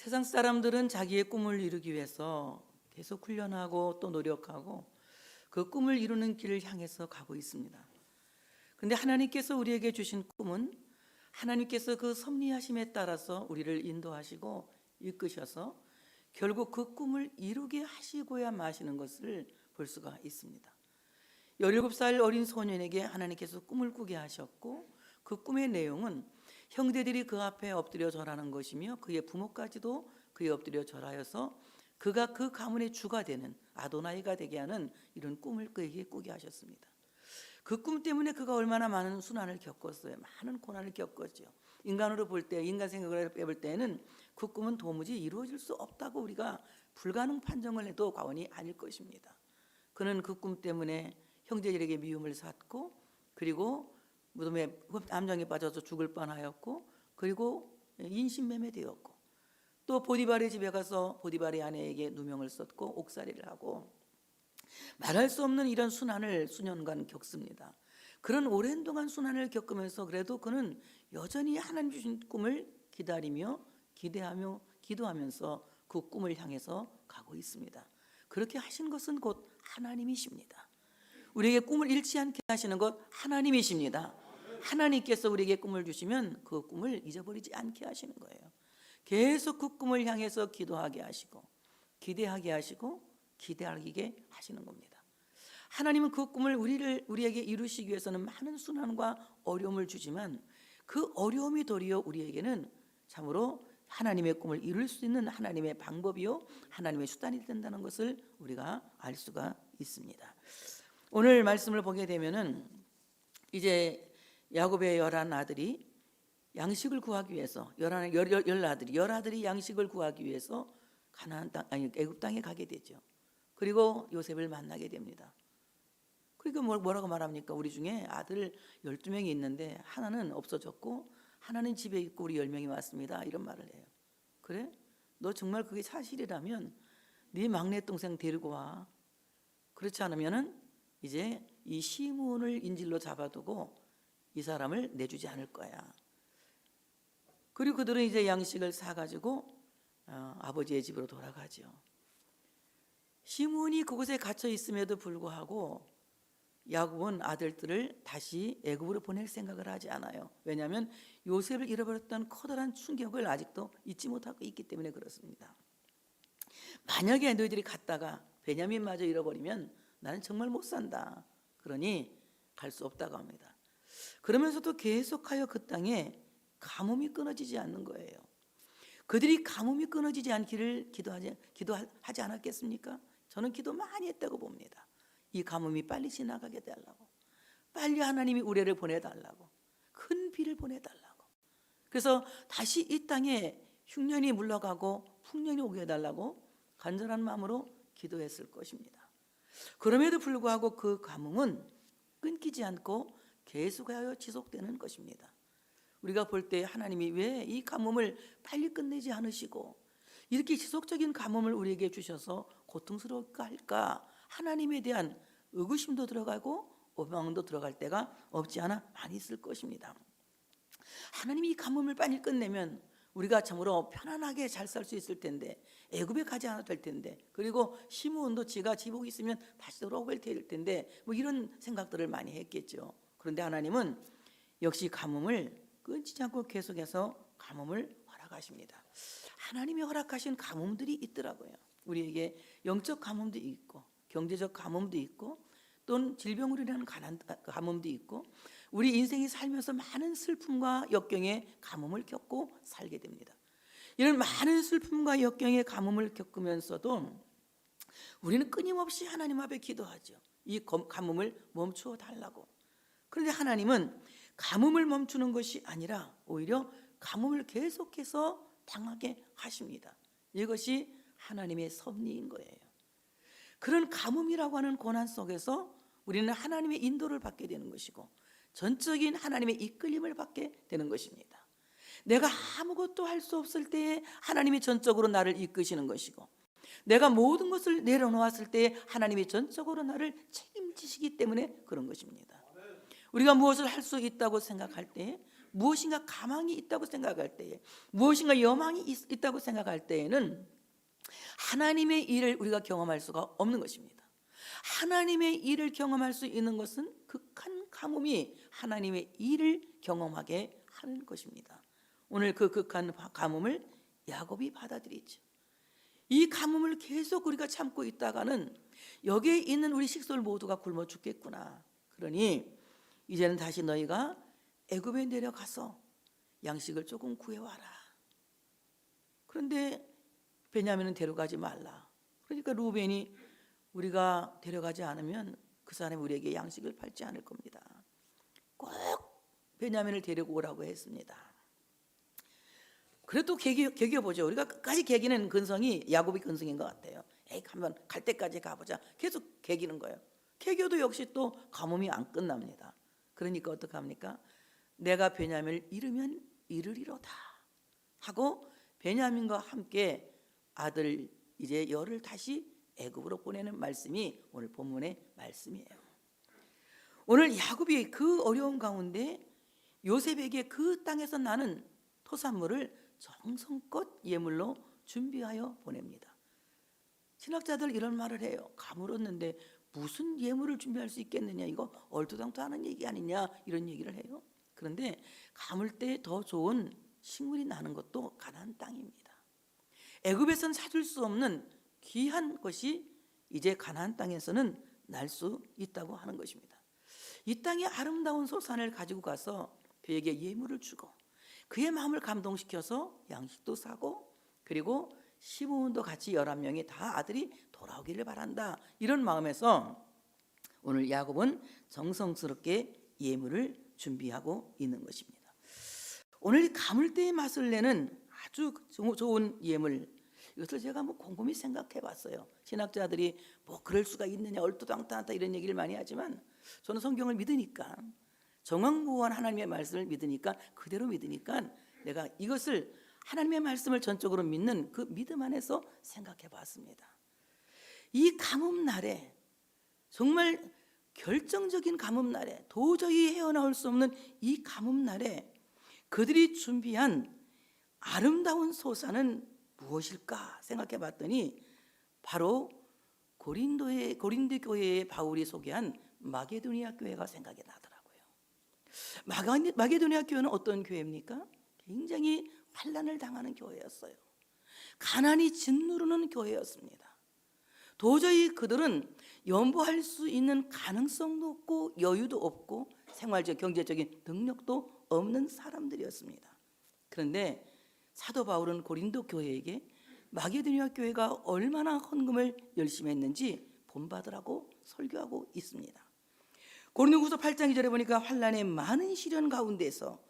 세상 사람들은 자기의 꿈을 이루기 위해서 계속 훈련하고 또 노력하고 그 꿈을 이루는 길을 향해서 가고 있습니다. 그런데 하나님께서 우리에게 주신 꿈은 하나님께서 그 섭리하심에 따라서 우리를 인도하시고 이끄셔서 결국 그 꿈을 이루게 하시고야 마시는 것을 볼 수가 있습니다. 17살 어린 소년에게 하나님께서 꿈을 꾸게 하셨고 그 꿈의 내용은 형제들이 그 앞에 엎드려 절하는 것이며 그의 부모까지도 그에 엎드려 절하여서 그가 그 가문의 주가 되는 아도나이가 되게 하는 이런 꿈을 그에게 꾸게 하셨습니다. 그 꿈 때문에 그가 얼마나 많은 순환을 겪었어요. 많은 고난을 겪었죠. 인간으로 볼 때, 인간 생각을 해볼 때는 그 꿈은 도무지 이루어질 수 없다고 우리가 불가능 판정을 해도 과언이 아닐 것입니다. 그는 그 꿈 때문에 형제들에게 미움을 샀고, 그리고 무덤에 암장에 빠져서 죽을 뻔하였고, 그리고 인신매매되었고, 또 보디발의 집에 가서 보디발의 아내에게 누명을 썼고 옥살이를 하고 말할 수 없는 이런 순환을 수년간 겪습니다. 그런 오랜 동안 순환을 겪으면서 그래도 그는 여전히 하나님 주신 꿈을 기다리며 기대하며 기도하면서 그 꿈을 향해서 가고 있습니다. 그렇게 하신 것은 곧 하나님이십니다. 우리에게 꿈을 잃지 않게 하시는 것 하나님이십니다. 하나님께서 우리에게 꿈을 주시면 그 꿈을 잊어버리지 않게 하시는 거예요. 계속 그 꿈을 향해서 기도하게 하시고 기대하게 하시고 기대하게 하시는 겁니다. 하나님은 그 꿈을 우리에게 이루시기 위해서는 많은 순환과 어려움을 주지만 그 어려움이 도리어 우리에게는 참으로 하나님의 꿈을 이룰 수 있는 하나님의 방법이요 하나님의 수단이 된다는 것을 우리가 알 수가 있습니다. 오늘 말씀을 보게 되면은 이제 야곱의 11아들이 양식을 구하기 위해서 열아들이 양식을 구하기 위해서 가나안 땅 애굽 땅에 가게 되죠. 그리고 요셉을 만나게 됩니다. 그러니까 뭐라고 말합니까? 우리 중에 아들 12명이 있는데 하나는 없어졌고 하나는 집에 있고 우리 10명이 왔습니다. 이런 말을 해요. 그래? 너 정말 그게 사실이라면 네 막내 동생 데리고 와. 그렇지 않으면은 이제 이 시므온을 인질로 잡아두고 이 사람을 내주지 않을 거야. 그리고 그들은 이제 양식을 사가지고 아버지의 집으로 돌아가죠. 시므온이 그곳에 갇혀 있음에도 불구하고 야곱은 아들들을 다시 애굽으로 보낼 생각을 하지 않아요. 왜냐하면 요셉을 잃어버렸던 커다란 충격을 아직도 잊지 못하고 있기 때문에 그렇습니다. 만약에 너희들이 갔다가 베냐민마저 잃어버리면 나는 정말 못 산다. 그러니 갈 수 없다고 합니다. 그러면서도 계속하여 그 땅에 가뭄이 끊어지지 않는 거예요. 그들이 가뭄이 끊어지지 않기를 기도하지 않았겠습니까? 저는 기도 많이 했다고 봅니다. 이 가뭄이 빨리 지나가게 달라고, 빨리 하나님이 우레를 보내달라고, 큰 비를 보내달라고. 그래서 다시 이 땅에 흉년이 물러가고 풍년이 오게 해달라고 간절한 마음으로 기도했을 것입니다. 그럼에도 불구하고 그 가뭄은 끊기지 않고 계속하여 지속되는 것입니다. 우리가 볼 때 하나님이 왜 이 가뭄을 빨리 끝내지 않으시고 이렇게 지속적인 가뭄을 우리에게 주셔서 고통스러울까 할까, 하나님에 대한 의구심도 들어가고 오망도 들어갈 때가 없지 않아 많이 있을 것입니다. 하나님이 이 가뭄을 빨리 끝내면 우리가 참으로 편안하게 잘 살 수 있을 텐데, 애굽에 가지 않아도 될 텐데, 그리고 시므온도 지가 지복이 있으면 다시 돌아오게 될 텐데, 뭐 이런 생각들을 많이 했겠죠. 그런데 하나님은 역시 가뭄을 끊지 않고 계속해서 가뭄을 허락하십니다. 하나님이 허락하신 가뭄들이 있더라고요. 우리에게 영적 가뭄도 있고 경제적 가뭄도 있고 또는 질병으로 인한 가뭄도 있고 우리 인생이 살면서 많은 슬픔과 역경의 가뭄을 겪고 살게 됩니다. 이런 많은 슬픔과 역경의 가뭄을 겪으면서도 우리는 끊임없이 하나님 앞에 기도하죠. 이 가뭄을 멈추어 달라고. 그런데 하나님은 가뭄을 멈추는 것이 아니라 오히려 가뭄을 계속해서 당하게 하십니다. 이것이 하나님의 섭리인 거예요. 그런 가뭄이라고 하는 고난 속에서 우리는 하나님의 인도를 받게 되는 것이고 전적인 하나님의 이끌림을 받게 되는 것입니다. 내가 아무것도 할 수 없을 때에 하나님이 전적으로 나를 이끄시는 것이고 내가 모든 것을 내려놓았을 때에 하나님이 전적으로 나를 책임지시기 때문에 그런 것입니다. 우리가 무엇을 할 수 있다고 생각할 때 무엇인가 가망이 있다고 생각할 때에, 무엇인가 여망이 있다고 생각할 때에는 하나님의 일을 우리가 경험할 수가 없는 것입니다. 하나님의 일을 경험할 수 있는 것은 극한 가뭄이 하나님의 일을 경험하게 하는 것입니다. 오늘 그 극한 가뭄을 야곱이 받아들이죠. 이 가뭄을 계속 우리가 참고 있다가는 여기에 있는 우리 식솔 모두가 굶어 죽겠구나. 그러니 이제는 다시 너희가 애굽에 내려가서 양식을 조금 구해와라. 그런데 베냐민은 데려가지 말라. 그러니까 루벤이 우리가 데려가지 않으면 그 사람이 우리에게 양식을 팔지 않을 겁니다. 꼭 베냐민을 데리고 오라고 했습니다. 그래도 개겨보죠. 우리가 끝까지 개기는 근성이 야곱이 근성인 것 같아요. 에이, 한번 갈 때까지 가보자. 계속 개기는 거예요. 개겨도 역시 또 가뭄이 안 끝납니다. 그러니까 어떡합니까? 내가 베냐민을 잃으면 잃으리로다 하고 베냐민과 함께 아들 이제 열을 다시 애굽으로 보내는 말씀이 오늘 본문의 말씀이에요. 오늘 야곱이 그 어려운 가운데 요셉에게 그 땅에서 나는 토산물을 정성껏 예물로 준비하여 보냅니다. 신학자들 이런 말을 해요. 가물었는데 무슨 예물을 준비할 수 있겠느냐, 이거 얼토당토하는 얘기 아니냐, 이런 얘기를 해요. 그런데 가물 때 더 좋은 식물이 나는 것도 가나안 땅입니다. 애굽에서는 찾을 수 없는 귀한 것이 이제 가나안 땅에서는 날 수 있다고 하는 것입니다. 이 땅의 아름다운 소산을 가지고 가서 그에게 예물을 주고 그의 마음을 감동시켜서 양식도 사고 그리고 시부모도 같이 11명이 다 아들이 돌아오기를 바란다, 이런 마음에서 오늘 야곱은 정성스럽게 예물을 준비하고 있는 것입니다. 오늘 가물때의 맛을 내는 아주 좋은 예물, 이것을 제가 곰곰이 생각해 봤어요. 신학자들이 그럴 수가 있느냐, 얼토당토하다 이런 얘기를 많이 하지만 저는 성경을 믿으니까, 정확무한 하나님의 말씀을 믿으니까, 그대로 믿으니까 내가 이것을 하나님의 말씀을 전적으로 믿는 그 믿음 안에서 생각해 봤습니다. 이 가뭄 날에, 정말 결정적인 가뭄 날에, 도저히 헤어나올 수 없는 이 가뭄 날에 그들이 준비한 아름다운 소산은 무엇일까 생각해 봤더니 바로 고린도 교회의 바울이 소개한 마게도니아 교회가 생각이 나더라고요. 마게도니아 교회는 어떤 교회입니까? 굉장히 환난을 당하는 교회였어요. 가난이 짓누르는 교회였습니다. 도저히 그들은 연보할 수 있는 가능성도 없고 여유도 없고 생활적 경제적인 능력도 없는 사람들이었습니다. 그런데 사도 바울은 고린도 교회에게 마게도니아 교회가 얼마나 헌금을 열심히 했는지 본받으라고 설교하고 있습니다. 고린도후서 8장 2절에 보니까 환난의 많은 시련 가운데서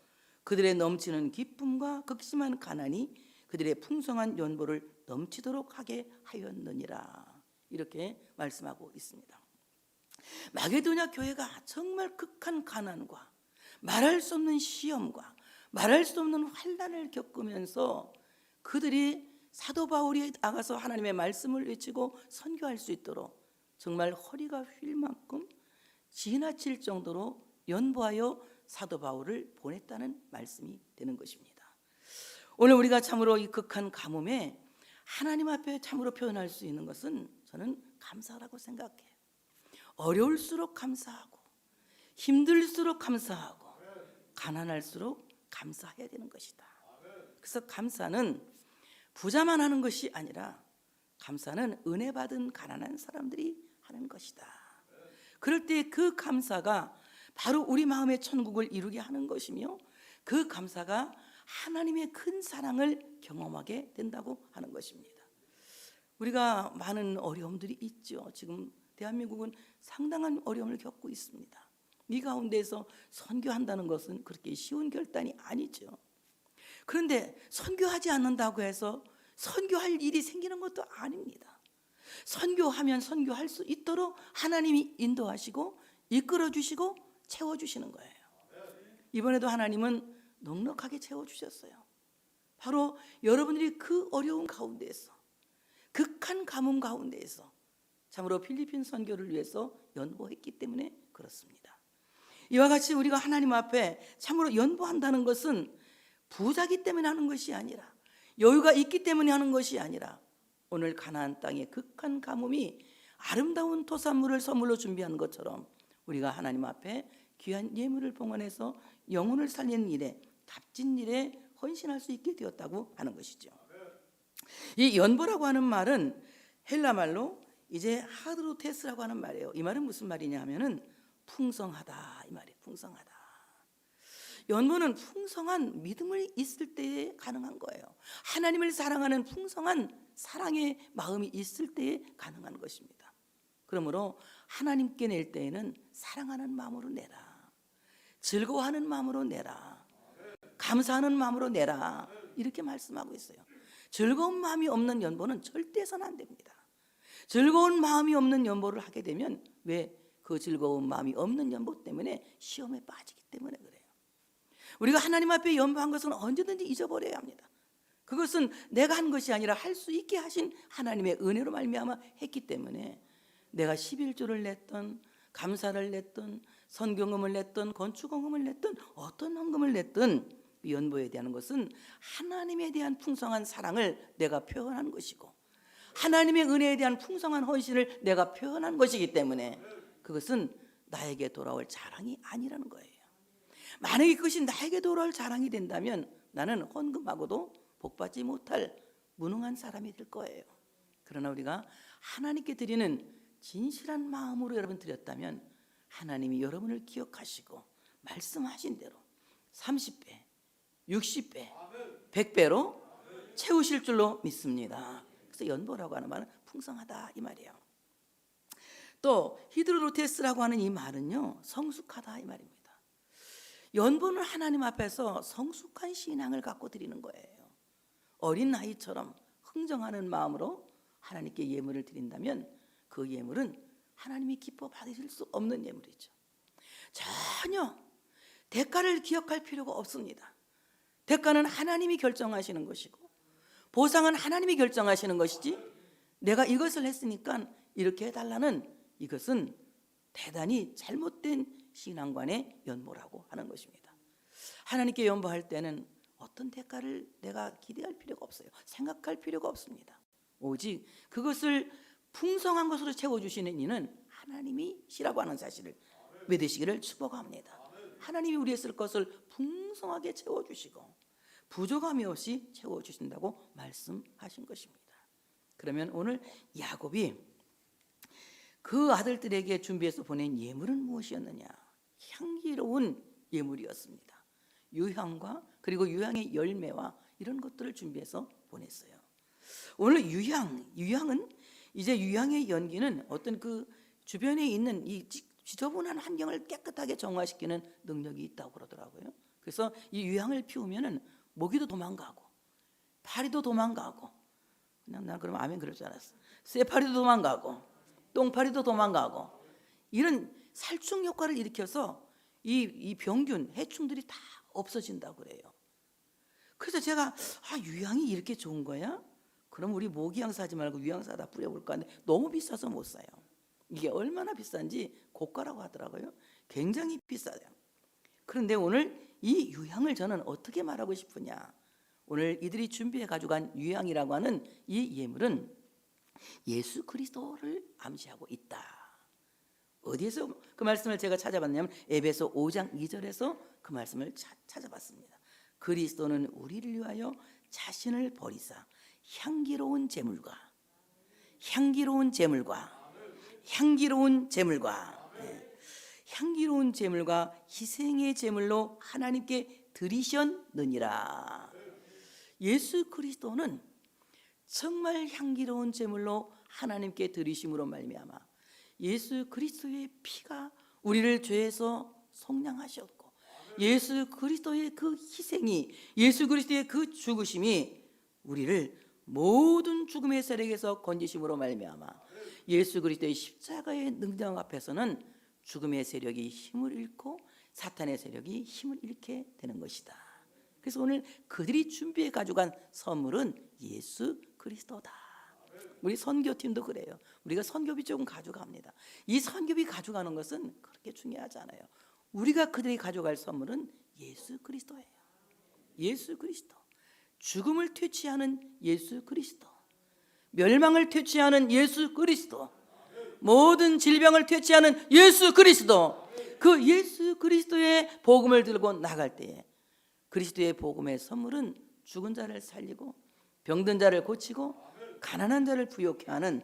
그들의 넘치는 기쁨과 극심한 가난이 그들의 풍성한 연보를 넘치도록 하게 하였느니라, 이렇게 말씀하고 있습니다. 마게도냐 교회가 정말 극한 가난과 말할 수 없는 시험과 말할 수 없는 환난을 겪으면서 그들이 사도 바울이 나가서 하나님의 말씀을 외치고 선교할 수 있도록 정말 허리가 휠 만큼 지나칠 정도로 연보하여 사도 바울을 보냈다는 말씀이 되는 것입니다. 오늘 우리가 참으로 이 극한 가뭄에 하나님 앞에 참으로 표현할 수 있는 것은 저는 감사라고 생각해요. 어려울수록 감사하고 힘들수록 감사하고 가난할수록 감사해야 되는 것이다. 그래서 감사는 부자만 하는 것이 아니라 감사는 은혜 받은 가난한 사람들이 하는 것이다. 그럴 때 그 감사가 바로 우리 마음의 천국을 이루게 하는 것이며 그 감사가 하나님의 큰 사랑을 경험하게 된다고 하는 것입니다. 우리가 많은 어려움들이 있죠. 지금 대한민국은 상당한 어려움을 겪고 있습니다. 이 가운데서 선교한다는 것은 그렇게 쉬운 결단이 아니죠. 그런데 선교하지 않는다고 해서 선교할 일이 생기는 것도 아닙니다. 선교하면 선교할 수 있도록 하나님이 인도하시고 이끌어 주시고 채워주시는 거예요. 이번에도 하나님은 넉넉하게 채워주셨어요. 바로 여러분들이 그 어려운 가운데에서, 극한 가뭄 가운데에서 참으로 필리핀 선교를 위해서 연보했기 때문에 그렇습니다. 이와 같이 우리가 하나님 앞에 참으로 연보한다는 것은 부자기 때문에 하는 것이 아니라, 여유가 있기 때문에 하는 것이 아니라, 오늘 가나안 땅의 극한 가뭄이 아름다운 토산물을 선물로 준비한 것처럼 우리가 하나님 앞에 귀한 예물을 봉헌해서 영혼을 살리는 일에, 값진 일에 헌신할 수 있게 되었다고 하는 것이죠. 이 연보라고 하는 말은 헬라 말로 이제 하드로테스라고 하는 말이에요. 이 말은 무슨 말이냐 하면은 풍성하다, 이 말이에요. 풍성하다. 연보는 풍성한 믿음을 있을 때에 가능한 거예요. 하나님을 사랑하는 풍성한 사랑의 마음이 있을 때에 가능한 것입니다. 그러므로 하나님께 낼 때에는 사랑하는 마음으로 내라, 즐거워하는 마음으로 내라, 감사하는 마음으로 내라, 이렇게 말씀하고 있어요. 즐거운 마음이 없는 연보는 절대 해서는 안 됩니다. 즐거운 마음이 없는 연보를 하게 되면, 왜? 그 즐거운 마음이 없는 연보 때문에 시험에 빠지기 때문에 그래요. 우리가 하나님 앞에 연보한 것은 언제든지 잊어버려야 합니다. 그것은 내가 한 것이 아니라 할 수 있게 하신 하나님의 은혜로 말미암아 했기 때문에, 내가 11조를 냈던, 감사를 냈던, 선경금을 냈던, 건축헌금을 냈던, 어떤 헌금을 냈던, 연보에 대한 것은 하나님에 대한 풍성한 사랑을 내가 표현한 것이고, 하나님의 은혜에 대한 풍성한 헌신을 내가 표현한 것이기 때문에 그것은 나에게 돌아올 자랑이 아니라는 거예요. 만약에 그것이 나에게 돌아올 자랑이 된다면 나는 헌금하고도 복받지 못할 무능한 사람이 될 거예요. 그러나 우리가 하나님께 드리는 진실한 마음으로 여러분 드렸다면 하나님이 여러분을 기억하시고 말씀하신 대로 30배, 60배, 100배로 채우실 줄로 믿습니다. 그래서 연보라고 하는 말은 풍성하다, 이 말이에요. 또 히드로테스라고 하는 이 말은요, 성숙하다, 이 말입니다. 연보는 하나님 앞에서 성숙한 신앙을 갖고 드리는 거예요. 어린 아이처럼 흥정하는 마음으로 하나님께 예물을 드린다면 그 예물은 하나님이 기뻐 받으실 수 없는 예물이죠. 전혀 대가를 기억할 필요가 없습니다. 대가는 하나님이 결정하시는 것이고 보상은 하나님이 결정하시는 것이지, 내가 이것을 했으니까 이렇게 해달라는, 이것은 대단히 잘못된 신앙관의 연보라고 하는 것입니다. 하나님께 연보할 때는 어떤 대가를 내가 기대할 필요가 없어요. 생각할 필요가 없습니다. 오직 그것을 풍성한 것으로 채워주시는 이는 하나님이시라고 하는 사실을 믿으시기를 축복합니다. 하나님이 우리의 쓸 것을 풍성하게 채워주시고 부족함이 없이 채워주신다고 말씀하신 것입니다. 그러면 오늘 야곱이 그 아들들에게 준비해서 보낸 예물은 무엇이었느냐? 향기로운 예물이었습니다. 유향과 그리고 유향의 열매와 이런 것들을 준비해서 보냈어요. 오늘 유향은 이제 유향의 연기는 어떤 그 주변에 있는 이 지저분한 환경을 깨끗하게 정화시키는 능력이 있다고 그러더라고요. 그래서 이 유향을 피우면은 모기도 도망가고 파리도 도망가고, 그냥 난 그러면 아멘 그럴 줄 알았어. 쇠파리도 도망가고 똥파리도 도망가고, 이런 살충 효과를 일으켜서 이 병균, 해충들이 다 없어진다고 그래요. 그래서 제가 유향이 이렇게 좋은 거야? 그럼 우리 모기향 사지 말고 유향 사다 뿌려볼까 하는데 너무 비싸서 못 사요. 이게 얼마나 비싼지 고가라고 하더라고요. 굉장히 비싸요. 그런데 오늘 이 유향을 저는 어떻게 말하고 싶으냐, 오늘 이들이 준비해 가져간 유향이라고 하는 이 예물은 예수 그리스도를 암시하고 있다. 어디에서 그 말씀을 제가 찾아봤냐면 에베소 5장 2절에서 그 말씀을 찾아봤습니다. 그리스도는 우리를 위하여 자신을 버리사 향기로운 제물과 향기로운 제물과 희생의 제물로 하나님께 드리셨느니라. 예수 그리스도는 정말 향기로운 제물로 하나님께 드리심으로 말미암아 예수 그리스도의 피가 우리를 죄에서 속량하셨고, 예수 그리스도의 그 희생이, 예수 그리스도의 그 죽으심이 우리를 모든 죽음의 세력에서 건지심으로 말미암아 예수 그리스도의 십자가의 능력 앞에서는 죽음의 세력이 힘을 잃고 사탄의 세력이 힘을 잃게 되는 것이다. 그래서 오늘 그들이 준비해 가져간 선물은 예수 그리스도다. 우리 선교팀도 그래요. 우리가 선교비 조금 가져갑니다. 이 선교비 가져가는 것은 그렇게 중요하지 않아요. 우리가 그들이 가져갈 선물은 예수 그리스도예요. 예수 그리스도. 죽음을 퇴치하는 예수 그리스도. 멸망을 퇴치하는 예수 그리스도. 모든 질병을 퇴치하는 예수 그리스도. 그 예수 그리스도의 복음을 들고 나갈 때에 그리스도의 복음의 선물은 죽은 자를 살리고 병든 자를 고치고 가난한 자를 부욕해 하는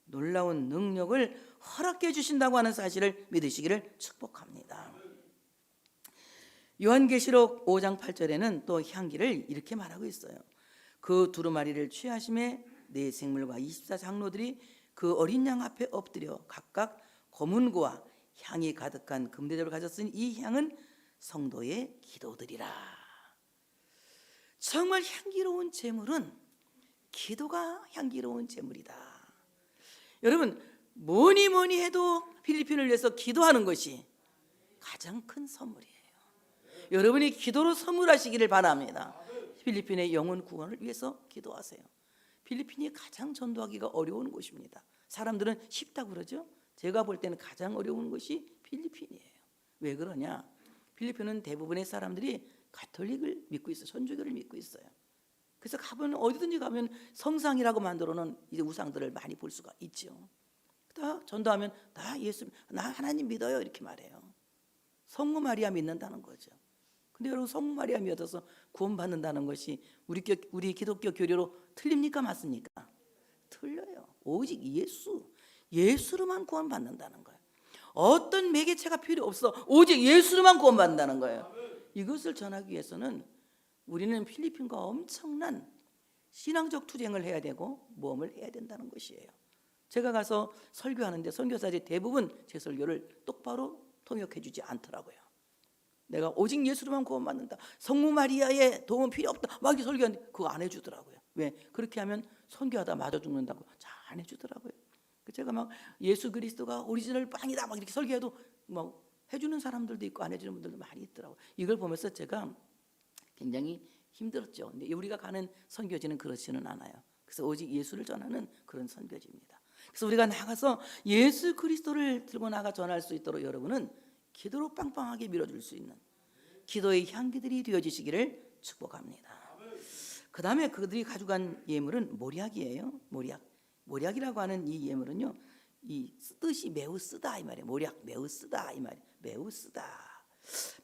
놀라운 능력을 허락해 주신다고 하는 사실을 믿으시기를 축복합니다. 요한계시록 5장 8절에는 또 향기를 이렇게 말하고 있어요. 그 두루마리를 취하심에 네 생물과 24장로들이 그 어린 양 앞에 엎드려 각각 검은고와 향이 가득한 금대접을 가졌으니 이 향은 성도의 기도들이라. 정말 향기로운 제물은 기도가 향기로운 제물이다. 여러분, 뭐니 해도 필리핀을 위해서 기도하는 것이 가장 큰 선물이에요. 여러분이 기도로 선물하시기를 바랍니다. 필리핀의 영혼 구원을 위해서 기도하세요. 필리핀이 가장 전도하기가 어려운 곳입니다. 사람들은 쉽다고 그러죠. 제가 볼 때는 가장 어려운 곳이 필리핀이에요. 왜 그러냐? 필리핀은 대부분의 사람들이 가톨릭을 믿고 있어요. 천주교를 믿고 있어요. 그래서 가면 어디든지 가면 성상이라고 만들어놓은 이제 우상들을 많이 볼 수가 있죠. 다 전도하면 나 하나님 믿어요 이렇게 말해요. 성모 마리아 믿는다는 거죠. 근데 여러분, 성모 마리아 믿어서 구원받는다는 것이 우리 기독교 교리로 틀립니까 맞습니까? 틀려요. 오직 예수로만 구원받는다는 거예요. 어떤 매개체가 필요 없어. 오직 예수로만 구원받는다는 거예요. 이것을 전하기 위해서는 우리는 필리핀과 엄청난 신앙적 투쟁을 해야 되고 모험을 해야 된다는 것이에요. 제가 가서 설교하는데 선교사들이 대부분 제 설교를 똑바로 통역해 주지 않더라고요. 내가 오직 예수로만 구원받는다, 성모 마리아의 도움 필요 없다 막 설교하는데 그거 안 해주더라고요. 왜? 그렇게 하면 선교하다 맞아 죽는다고 잘 안 해주더라고요. 제가 막 예수 그리스도가 오리지널 빵이다 막 이렇게 설교해도 막 해주는 사람들도 있고 안 해주는 분들도 많이 있더라고요. 이걸 보면서 제가 굉장히 힘들었죠. 근데 우리가 가는 선교지는 그렇지는 않아요. 그래서 오직 예수를 전하는 그런 선교지입니다. 그래서 우리가 나가서 예수 그리스도를 들고 나가 전할 수 있도록 여러분은 기도로 빵빵하게 밀어줄 수 있는 기도의 향기들이 되어지시기를 축복합니다. 그 다음에 그들이 가져간 예물은 모략이에요. 모략이라고 하는 이 예물은요, 이 뜻이 매우 쓰다 이 말이에요. 모략 매우 쓰다 이 말이에요.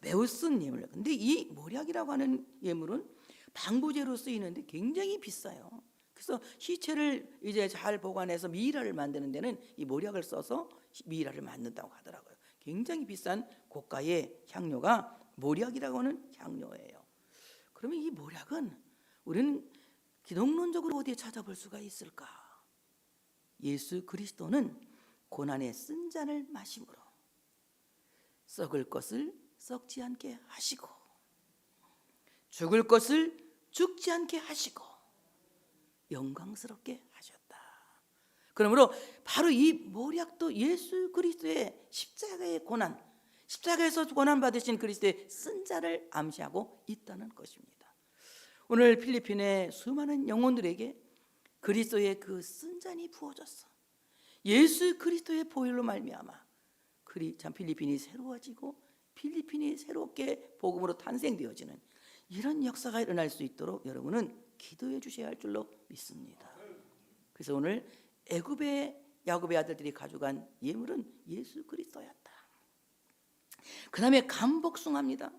매우 쓴 예물. 근데 이 모략이라고 하는 예물은 방부제로 쓰이는데 굉장히 비싸요. 그래서 시체를 이제 잘 보관해서 미이라를 만드는 데는 이 모략을 써서 미이라를 만든다고 하더라고요. 굉장히 비싼 고가의 향료가 모략이라고 하는 향료예요. 그러면 이 모략은 우리는 기독론적으로 어디에 찾아볼 수가 있을까? 예수 그리스도는 고난의 쓴 잔을 마심으로 썩을 것을 썩지 않게 하시고 죽을 것을 죽지 않게 하시고 영광스럽게 하셨다. 그러므로 바로 이 모략도 예수 그리스도의 십자가의 고난, 십자가에서 고난 받으신 그리스도의 쓴 잔을 암시하고 있다는 것입니다. 오늘 필리핀의 수많은 영혼들에게 그리스도의 그 쓴 잔이 부어졌어. 예수 그리스도의 보혈로 말미암아 참 필리핀이 새로워지고 필리핀이 새롭게 복음으로 탄생되어지는 이런 역사가 일어날 수 있도록 여러분은 기도해 주셔야 할 줄로 믿습니다. 그래서 오늘 야곱의 아들들이 가져간 예물은 예수 그리스도였다. 그 다음에 감복숭아입니다.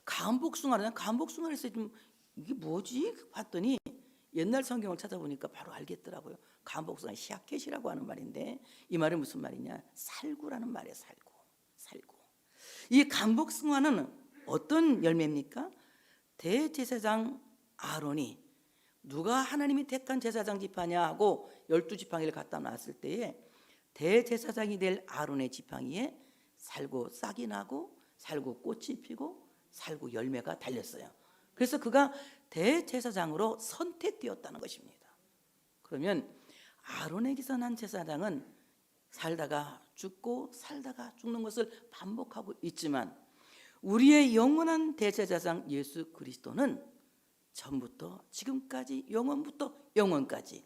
감복숭아를 해서 좀 이게 뭐지? 봤더니 옛날 성경을 찾아보니까 바로 알겠더라고요. 감복숭아 시아켓이라고 하는 말인데 이 말은 무슨 말이냐? 살구라는 말이에요. 살구. 이 감복숭아는 어떤 열매입니까? 대제사장 아론이 누가 하나님이 택한 제사장 지파냐 하고 12지팡이를 갖다 놨을 때에 대제사장이 될 아론의 지팡이에 살구 싹이 나고 살구 꽃이 피고 살구 열매가 달렸어요. 그래서 그가 대제사장으로 선택되었다는 것입니다. 그러면 아론에게서 난 제사장은 살다가 죽고 살다가 죽는 것을 반복하고 있지만 우리의 영원한 대제사장 예수 그리스도는 전부터 지금까지 영원부터 영원까지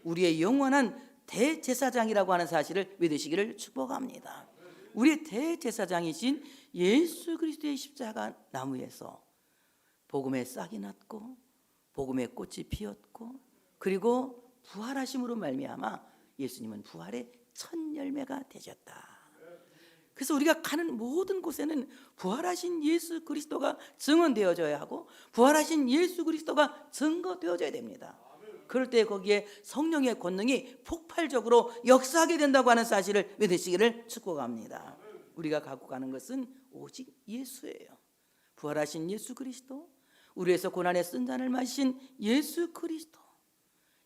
우리의 영원한 대제사장이라고 하는 사실을 믿으시기를 축복합니다. 우리 대제사장이신 예수 그리스도의 십자가 나무에서 복음의 싹이 났고 복음의 꽃이 피었고 그리고 부활하심으로 말미암아 예수님은 부활의 첫 열매가 되셨다. 그래서 우리가 가는 모든 곳에는 부활하신 예수 그리스도가 증언되어져야 하고 부활하신 예수 그리스도가 증거되어져야 됩니다. 그럴 때 거기에 성령의 권능이 폭발적으로 역사하게 된다고 하는 사실을 믿으시기를 축복합니다. 우리가 갖고 가는 것은 오직 예수예요. 부활하신 예수 그리스도, 우리에서 고난의 쓴 잔을 마신 예수 그리스도,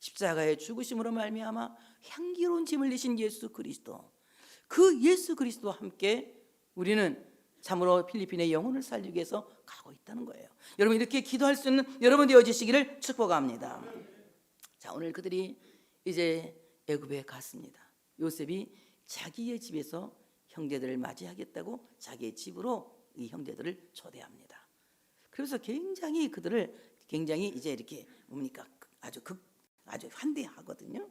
십자가의 죽으심으로 말미암아 향기로운 짐을 지신 예수 그리스도, 그 예수 그리스도와 함께 우리는 참으로 필리핀의 영혼을 살리기 위해서 가고 있다는 거예요. 여러분 이렇게 기도할 수 있는 여러분 되어지시기를 축복합니다. 자, 오늘 그들이 이제 애굽에 갔습니다. 요셉이 자기의 집에서 형제들을 맞이하겠다고 자기의 집으로 이 형제들을 초대합니다. 그래서 굉장히 그들을 굉장히 이제 이렇게 뭡니까 아주 환대하거든요.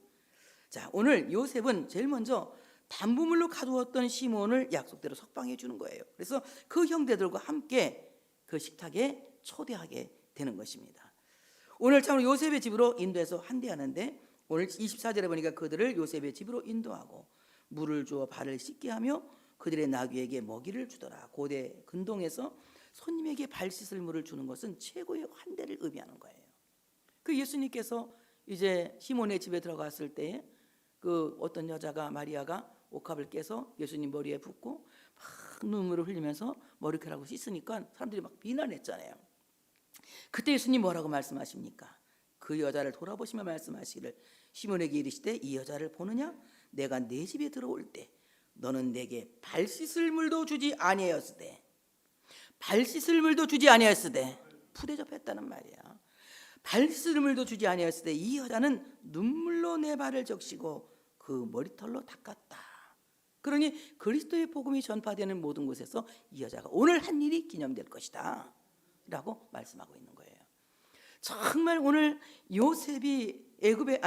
자, 오늘 요셉은 제일 먼저 담보물로 가두었던 시몬을 약속대로 석방해 주는 거예요. 그래서 그 형제들과 함께 그 식탁에 초대하게 되는 것입니다. 오늘 참 요셉의 집으로 인도해서 환대하는데 오늘 24절에 보니까 그들을 요셉의 집으로 인도하고 물을 주어 발을 씻게 하며 그들의 나귀에게 먹이를 주더라. 고대 근동에서 손님에게 발 씻을 물을 주는 것은 최고의 환대를 의미하는 거예요. 그 예수님께서 이제 시몬의 집에 들어갔을 때 그 어떤 여자가 마리아가 옥합을 깨서 예수님 머리에 붓고 막 눈물을 흘리면서 머리카락을 씻으니까 사람들이 막 비난했잖아요. 그때 예수님 뭐라고 말씀하십니까? 그 여자를 돌아보시며 말씀하시기를 시몬에게 이르시되 이 여자를 보느냐? 내가 네 집에 들어올 때 너는 내게 발 씻을 물도 주지 아니하였으되 발 씻을 물도 주지 아니하였으되 푸대접했다는 말이야. 발 씻을 물도 주지 아니하였으되 이 여자는 눈물로 내 발을 적시고 그 머리털로 닦았다. 그러니 그리스도의 복음이 전파되는 모든 곳에서 이 여자가 오늘 한 일이 기념될 것이다 라고 말씀하고 있는 거예요. 정말 오늘 요셉이 애굽에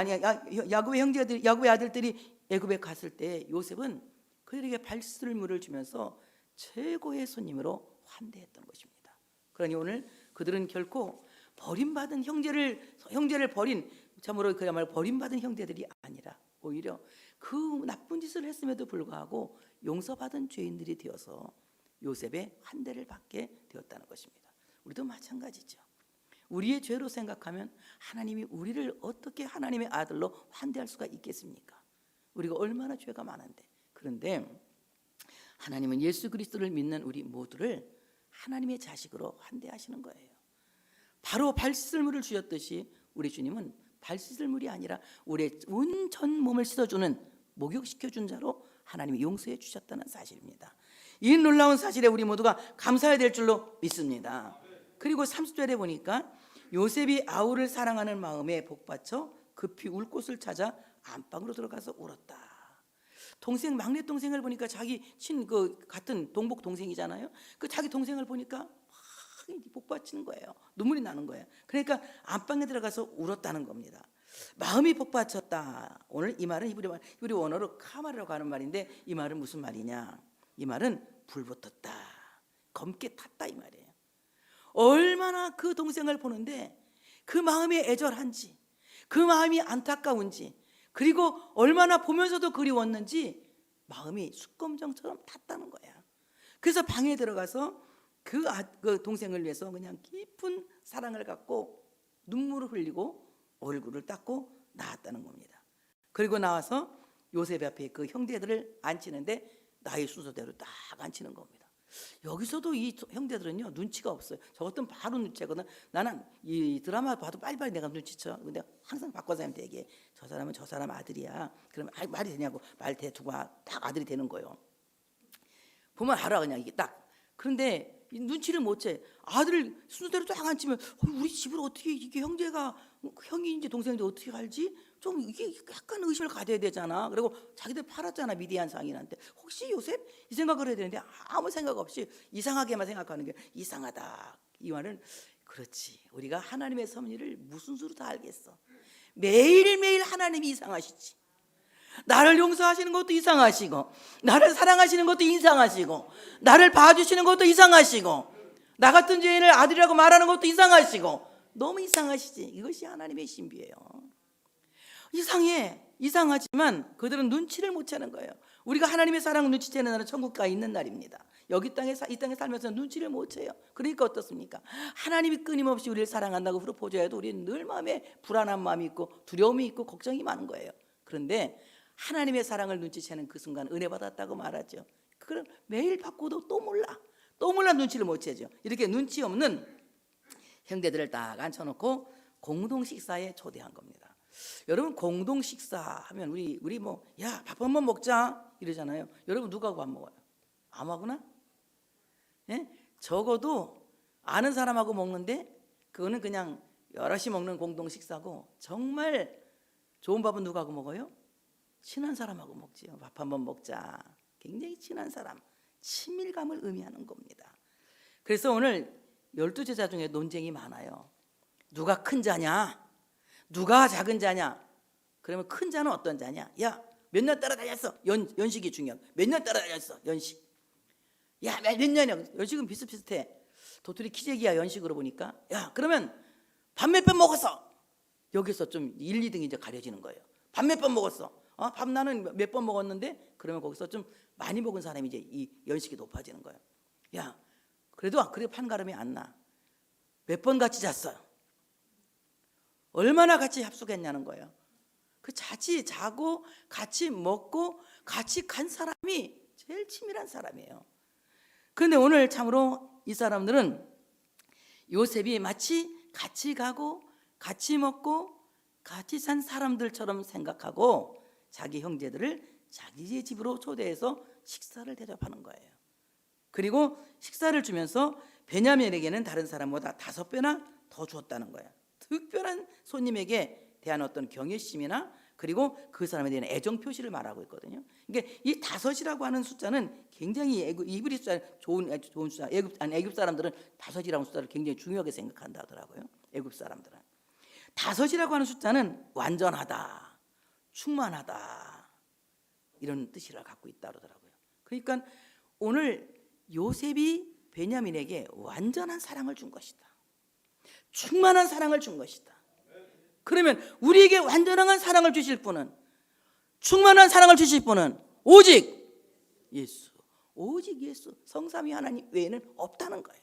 야곱의 형제들, 야곱의 아들들이 애굽에 갔을 때 요셉은 그들에게 발 씻을 물을 주면서 최고의 손님으로 환대했던 것입니다. 그러니 오늘 그들은 결코 버림받은 형제를 버린 참으로 그야말로 버림받은 형제들이 아니라 오히려 그 나쁜 짓을 했음에도 불구하고 용서받은 죄인들이 되어서 요셉의 환대를 받게 되었다는 것입니다. 우리도 마찬가지죠. 우리의 죄로 생각하면 하나님이 우리를 어떻게 하나님의 아들로 환대할 수가 있겠습니까? 우리가 얼마나 죄가 많은데. 그런데 하나님은 예수 그리스도를 믿는 우리 모두를 하나님의 자식으로 환대하시는 거예요. 바로 발 씻을 물을 주셨듯이 우리 주님은 발 씻을 물이 아니라 우리의 온 전 몸을 씻어주는 목욕시켜준 자로 하나님이 용서해 주셨다는 사실입니다. 이 놀라운 사실에 우리 모두가 감사해야 될 줄로 믿습니다. 그리고 30절에 보니까 요셉이 아우를 사랑하는 마음에 복받쳐 급히 울 곳을 찾아 안방으로 들어가서 울었다. 동생 막내 동생을 보니까 자기 같은 동복 동생이잖아요. 그 자기 동생을 보니까 막 복받치는 거예요. 눈물이 나는 거예요. 그러니까 안방에 들어가서 울었다는 겁니다. 마음이 복받쳤다. 오늘 이 말은 히브리 원어로 카마라고 하는 말인데 이 말은 무슨 말이냐? 이 말은 불붙었다, 검게 탔다 이 말이에요. 얼마나 그 동생을 보는데 그 마음이 애절한지, 그 마음이 안타까운지, 그리고 얼마나 보면서도 그리웠는지 마음이 숯검정처럼 탔다는 거야. 그래서 방에 들어가서 그 동생을 위해서 그냥 깊은 사랑을 갖고 눈물을 흘리고 얼굴을 닦고 나왔다는 겁니다. 그리고 나와서 요셉 앞에 그 형제들을 앉히는데 나의 순서대로 딱 앉히는 겁니다. 여기서도 이 형제들은요 눈치가 없어요. 저것들은 바로 눈치거든. 나는 이 드라마 봐도 빨리빨리 내가 눈치쳐. 근데 항상 박과사님한테 얘기해. 저 사람은 저 사람 아들이야. 그러면 말이 되냐고. 말 대두고 딱 아들이 되는 거예요. 보면 알아 그냥 이게 딱. 그런데 눈치를 못 채. 아들을 순서대로 딱 앉히면 우리 집을 어떻게 이게 형인지 동생인지 어떻게 알지? 좀 이게 약간 의심을 가져야 되잖아. 그리고 자기들 팔았잖아 미디안 상인한테. 혹시 요셉? 이 생각을 해야 되는데 아무 생각 없이 이상하게만 생각하는 게 이상하다. 이 말은 그렇지. 우리가 하나님의 섭리를 무슨 수로 다 알겠어. 매일매일 하나님이 이상하시지. 나를 용서하시는 것도 이상하시고, 나를 사랑하시는 것도 이상하시고, 나를 봐주시는 것도 이상하시고, 나 같은 죄인을 아들이라고 말하는 것도 이상하시고, 너무 이상하시지. 이것이 하나님의 신비예요. 이상하지만 그들은 눈치를 못 채는 거예요. 우리가 하나님의 사랑을 눈치채는 날은 천국 가 있는 날입니다. 이 땅에 살면서 눈치를 못 채요. 그러니까 어떻습니까? 하나님이 끊임없이 우리를 사랑한다고 프로포즈해도 우리는 늘 마음에 불안한 마음이 있고 두려움이 있고 걱정이 많은 거예요. 그런데 하나님의 사랑을 눈치채는 그 순간 은혜 받았다고 말하죠. 그럼 매일 바꿔도 또 몰라 눈치를 못 채죠. 이렇게 눈치 없는 형제들을 딱 앉혀놓고 공동 식사에 초대한 겁니다. 여러분, 공동 식사하면 우리 뭐 야 밥 한번 먹자 이러잖아요. 여러분 누가 밥 먹어요? 아무하거나? 예? 적어도 아는 사람하고 먹는데 그거는 그냥 여럿이 먹는 공동 식사고, 정말 좋은 밥은 누가 하고 먹어요? 친한 사람하고 먹지요. 밥 한번 먹자. 굉장히 친한 사람, 친밀감을 의미하는 겁니다. 그래서 오늘 12제자 중에 논쟁이 많아요. 누가 큰 자냐? 누가 작은 자냐? 그러면 큰 자는 어떤 자냐? 야, 몇 년 따라다녔어? 연식이 중요해. 몇 년 따라다녔어? 연식. 야, 몇 년이야? 연식은 비슷비슷해. 도토리 키재기야, 연식으로 보니까. 야, 그러면 밥 몇 번 먹었어? 여기서 좀 1, 2등이 이제 가려지는 거예요. 밥 몇 번 먹었어? 밥 나는 몇 번 먹었는데, 그러면 거기서 좀 많이 먹은 사람이 이제 이 연식이 높아지는 거예요. 야, 그래도 판가름이 안 나. 몇 번 같이 잤어요? 얼마나 같이 합숙했냐는 거예요. 그 같이 자고 같이 먹고 같이 간 사람이 제일 친밀한 사람이에요. 그런데 오늘 참으로 이 사람들은 요셉이 마치 같이 가고 같이 먹고 같이 산 사람들처럼 생각하고 자기 형제들을 자기 집으로 초대해서 식사를 대접하는 거예요. 그리고 식사를 주면서 베냐민에게는 다른 사람보다 5배나 더 줬다는 거예요. 특별한 손님에게 대한 어떤 경외심이나 그리고 그 사람에 대한 애정 표시를 말하고 있거든요. 그러니까 이 5이라고 하는 숫자는 굉장히 이브리 숫자, 좋은 숫자. 애굽 사람들은 5이라는 숫자를 굉장히 중요하게 생각한다 하더라고요. 애굽 사람들은 5이라고 하는 숫자는 완전하다, 충만하다, 이런 뜻을 갖고 있다 그러더라고요. 그러니까 오늘 요셉이 베냐민에게 완전한 사랑을 준 것이다, 충만한 사랑을 준 것이다. 그러면 우리에게 완전한 사랑을 주실 분은, 충만한 사랑을 주실 분은 오직 예수, 오직 예수, 성삼위 하나님 외에는 없다는 거예요.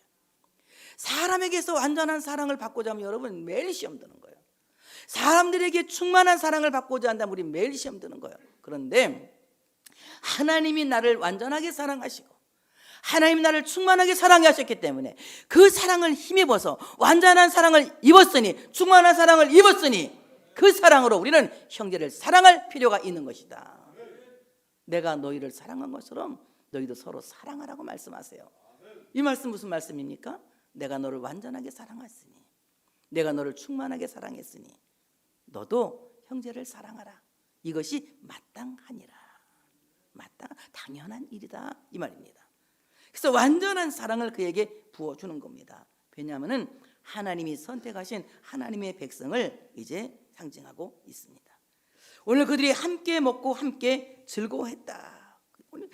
사람에게서 완전한 사랑을 받고자 하면 여러분 매일 시험 드는 거예요. 사람들에게 충만한 사랑을 받고자 한다면 우리 매일 시험 드는 거예요. 그런데 하나님이 나를 완전하게 사랑하시고 하나님 나를 충만하게 사랑하셨기 때문에 그 사랑을 힘입어서 완전한 사랑을 입었으니, 충만한 사랑을 입었으니 그 사랑으로 우리는 형제를 사랑할 필요가 있는 것이다. 내가 너희를 사랑한 것처럼 너희도 서로 사랑하라고 말씀하세요. 이 말씀 무슨 말씀입니까? 내가 너를 완전하게 사랑했으니, 내가 너를 충만하게 사랑했으니 너도 형제를 사랑하라. 이것이 마땅하니라. 당연한 일이다, 이 말입니다. 그래서 완전한 사랑을 그에게 부어주는 겁니다. 왜냐하면 하나님이 선택하신 하나님의 백성을 이제 상징하고 있습니다. 오늘 그들이 함께 먹고 함께 즐거워했다. 오늘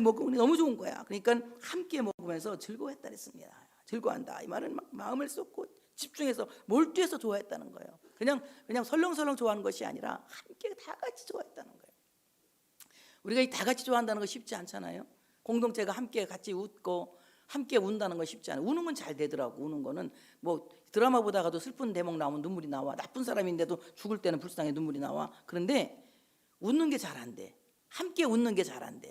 먹고 너무 좋은 거야. 그러니까 함께 먹으면서 즐거워했다 그랬습니다. 즐거워한다, 이 말은 막 마음을 쏟고 집중해서 몰두해서 좋아했다는 거예요. 그냥 설렁설렁 좋아하는 것이 아니라 함께 다 같이 좋아했다는 거예요. 우리가 이 다 같이 좋아한다는 거 쉽지 않잖아요. 공동체가 함께 같이 웃고 함께 운다는 건 쉽지 않아요. 우는 건 잘 되더라고. 우는 거는 뭐 드라마 보다가도 슬픈 대목 나오면 눈물이 나와. 나쁜 사람인데도 죽을 때는 불쌍해 눈물이 나와. 그런데 웃는 게 잘 안 돼. 함께 웃는 게 잘 안 돼.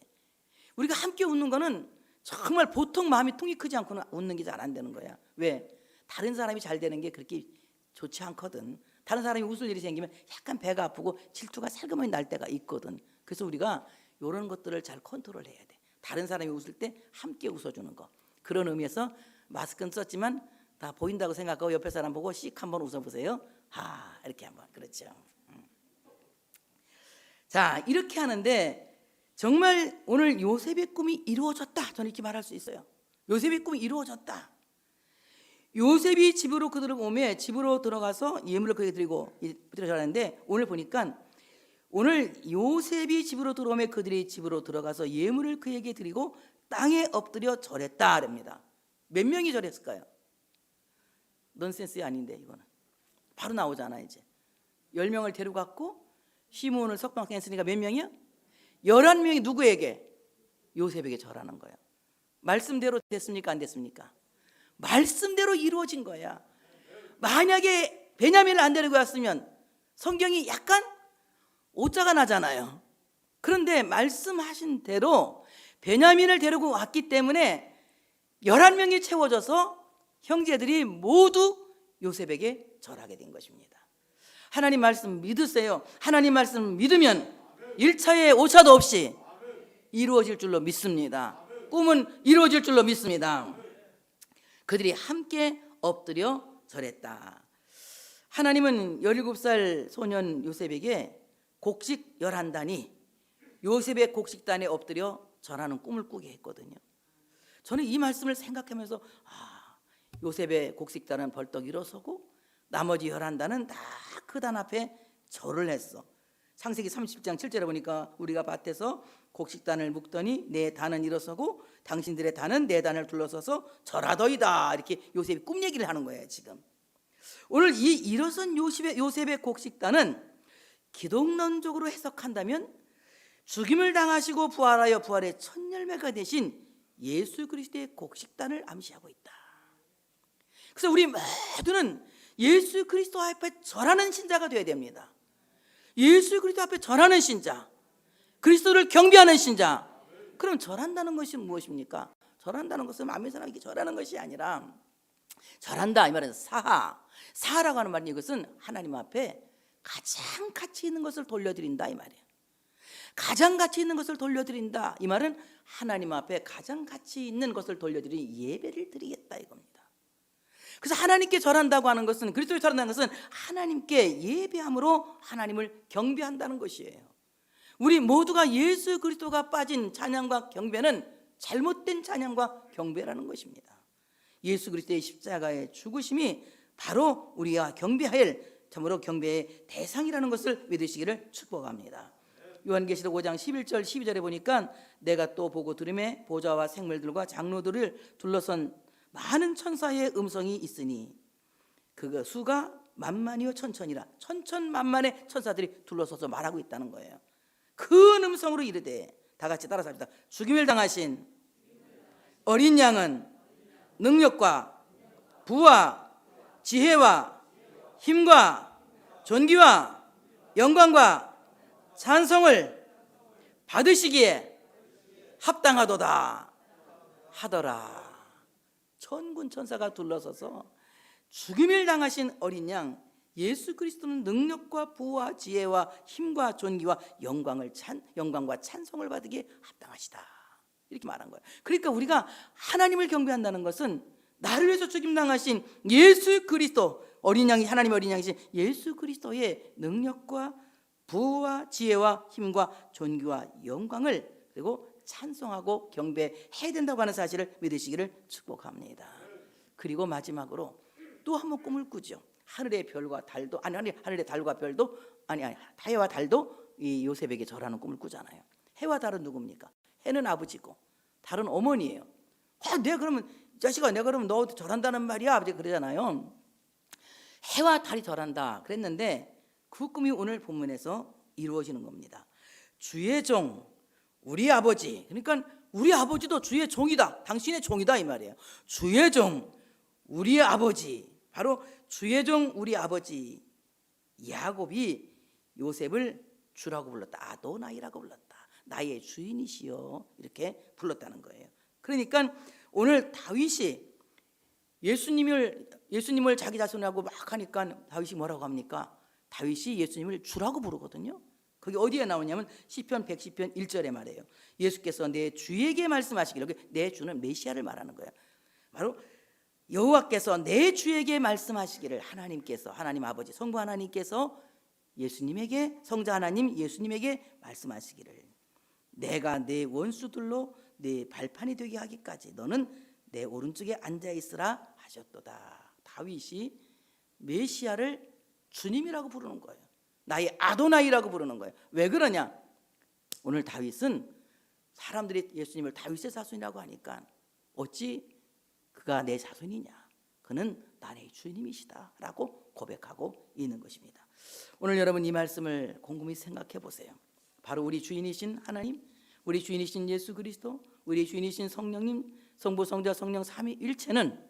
우리가 함께 웃는 거는 정말 보통 마음이 통이 크지 않고는 웃는 게 잘 안 되는 거야. 왜? 다른 사람이 잘 되는 게 그렇게 좋지 않거든. 다른 사람이 웃을 일이 생기면 약간 배가 아프고 질투가 살금이 날 때가 있거든. 그래서 우리가 이런 것들을 잘 컨트롤해야 돼. 다른 사람이 웃을 때 함께 웃어주는 거. 그런 의미에서 마스크는 썼지만 다 보인다고 생각하고 옆에 사람 보고 씩 한번 웃어보세요. 이렇게 한번. 그렇죠. 자, 이렇게 하는데 정말 오늘 요셉의 꿈이 이루어졌다, 저는 이렇게 말할 수 있어요. 요셉의 꿈이 이루어졌다. 요셉이 집으로 그들을 오매 집으로 들어가서 예물을 그에게 드리고 들어가는데 오늘 보니까 오늘 요셉이 집으로 들어오며 그들이 집으로 들어가서 예물을 그에게 드리고 땅에 엎드려 절했다 그럽니다. 몇 명이 절했을까요? 넌센스 아닌데 이거는 바로 나오잖아. 이제 10명을 데려갔고 시므온을 석방했으니까 몇 명이야? 11명이 누구에게? 요셉에게 절하는 거야. 말씀대로 됐습니까? 안 됐습니까? 말씀대로 이루어진 거야. 만약에 베냐민을 안 데리고 왔으면 성경이 약간 오자가 나잖아요. 그런데 말씀하신 대로 베냐민을 데리고 왔기 때문에 11명이 채워져서 형제들이 모두 요셉에게 절하게 된 것입니다. 하나님 말씀 믿으세요. 하나님 말씀 믿으면 1차에 오차도 없이 이루어질 줄로 믿습니다. 꿈은 이루어질 줄로 믿습니다. 그들이 함께 엎드려 절했다. 하나님은 17살 소년 요셉에게 곡식 11단이 요셉의 곡식단에 엎드려 절하는 꿈을 꾸게 했거든요. 저는 이 말씀을 생각하면서 요셉의 곡식단은 벌떡 일어서고 나머지 11단은 다 그 단 앞에 절을 했어. 창세기 30장 7절에 보니까 우리가 밭에서 곡식단을 묶더니 내 단은 일어서고 당신들의 단은 내 단을 둘러서서 절하더이다. 이렇게 요셉이 꿈 얘기를 하는 거예요. 지금 오늘 이 일어선 요셉의 곡식단은 기독론적으로 해석한다면 죽임을 당하시고 부활하여 부활의 첫 열매가 되신 예수 그리스도의 곡식단을 암시하고 있다. 그래서 우리 모두는 예수 그리스도 앞에 절하는 신자가 되어야 됩니다. 예수 그리스도 앞에 절하는 신자, 그리스도를 경배하는 신자. 그럼 절한다는 것이 무엇입니까? 절한다는 것은 아무 사람에게 절하는 것이 아니라, 절한다 이 말은 사하라고 하는 말이 이것은 하나님 앞에 가장 가치 있는 것을 돌려드린다 이 말이에요. 가장 가치 있는 것을 돌려드린다 이 말은 하나님 앞에 가장 가치 있는 것을 돌려드린 예배를 드리겠다 이겁니다. 그래서 하나님께 절한다고 하는 것은, 그리스도에 절한다는 것은 하나님께 예배함으로 하나님을 경배한다는 것이에요. 우리 모두가 예수 그리스도가 빠진 찬양과 경배는 잘못된 찬양과 경배라는 것입니다. 예수 그리스도의 십자가의 죽으심이 바로 우리가 경배할 참으로 경배의 대상이라는 것을 믿으시기를 축복합니다. 요한계시록 5장 11절 12절에 보니까 내가 또 보고 들음에 보좌와 생물들과 장로들을 둘러선 많은 천사의 음성이 있으니 그 수가 만만이요 천천이라, 천천만만의 천사들이 둘러서서 말하고 있다는 거예요. 큰 음성으로 이르되, 다 같이 따라서 합시다. 죽임을 당하신 어린 양은 능력과 부와 지혜와 힘과 존귀와 영광과 찬송을 받으시기에 합당하도다 하더라. 천군 천사가 둘러서서 죽임을 당하신 어린 양 예수 그리스도는 능력과 부와 지혜와 힘과 존귀와 영광과 찬송을 받기에 합당하시다, 이렇게 말한 거예요. 그러니까 우리가 하나님을 경배한다는 것은 나를 위해서 죽임 당하신 예수 그리스도, 어린 양이 하나님 어린 양이신 예수 그리스도의 능력과 부와 지혜와 힘과 존귀와 영광을 그리고 찬송하고 경배해야 된다고 하는 사실을 믿으시기를 축복합니다. 그리고 마지막으로 또 한 번 꿈을 꾸죠. 하늘의 별과 달도 하늘의 달과 별도 해와 달도 이 요셉에게 절하는 꿈을 꾸잖아요. 해와 달은 누굽니까? 해는 아버지고 달은 어머니예요. 내가 그러면 자식아, 내가 그러면 너 절한다는 말이야, 아버지 그러잖아요. 해와 달이 절한다 그랬는데 그 꿈이 오늘 본문에서 이루어지는 겁니다. 주의 종 우리 아버지, 그러니까 우리 아버지도 주의 종이다, 당신의 종이다 이 말이에요. 주의 종 우리 아버지, 바로 주의 종 우리 아버지 야곱이 요셉을 주라고 불렀다. 아도나이라고 불렀다. 나의 주인이시여, 이렇게 불렀다는 거예요. 그러니까 오늘 다윗이 예수님을 자기 자손하고 막 하니까 다윗이 뭐라고 합니까? 다윗이 예수님을 주라고 부르거든요. 그게 어디에 나오냐면 시편 110편 1절에 말해요. 예수께서 내 주에게 말씀하시기를, 내 주는 메시아를 말하는 거예요. 바로 여호와께서 내 주에게 말씀하시기를, 하나님께서, 하나님 아버지 성부 하나님께서 예수님에게, 성자 하나님 예수님에게 말씀하시기를, 내가 내 원수들로 내 발판이 되게 하기까지 너는 내 오른쪽에 앉아 있으라 하셨도다. 다윗이 메시아를 주님이라고 부르는 거예요. 나의 아도나이라고 부르는 거예요. 왜 그러냐? 오늘 다윗은 사람들이 예수님을 다윗의 자손이라고 하니까 어찌 그가 내 자손이냐? 그는 나의 주님이시다 라고 고백하고 있는 것입니다. 오늘 여러분 이 말씀을 곰곰이 생각해 보세요. 바로 우리 주인이신 하나님, 우리 주인이신 예수 그리스도, 우리 주인이신 성령님, 성부 성자 성령 삼위일체는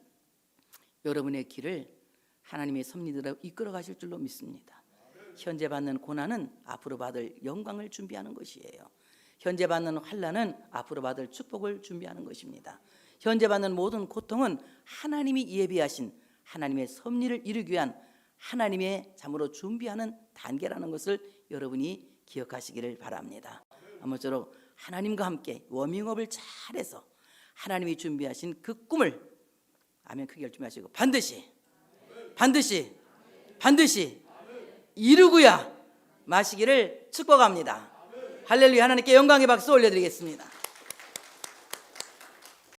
여러분의 길을 하나님의 섭리대로 이끌어 가실 줄로 믿습니다. 현재 받는 고난은 앞으로 받을 영광을 준비하는 것이에요. 현재 받는 환난은 앞으로 받을 축복을 준비하는 것입니다. 현재 받는 모든 고통은 하나님이 예비하신 하나님의 섭리를 이루기 위한 하나님의 참으로 준비하는 단계라는 것을 여러분이 기억하시기를 바랍니다. 아무쪼록 하나님과 함께 워밍업을 잘해서 하나님이 준비하신 그 꿈을 아멘 크게 열심하시고 반드시 이루고야 마시기를 축복합니다. 할렐루야. 하나님께 영광의 박수 올려드리겠습니다.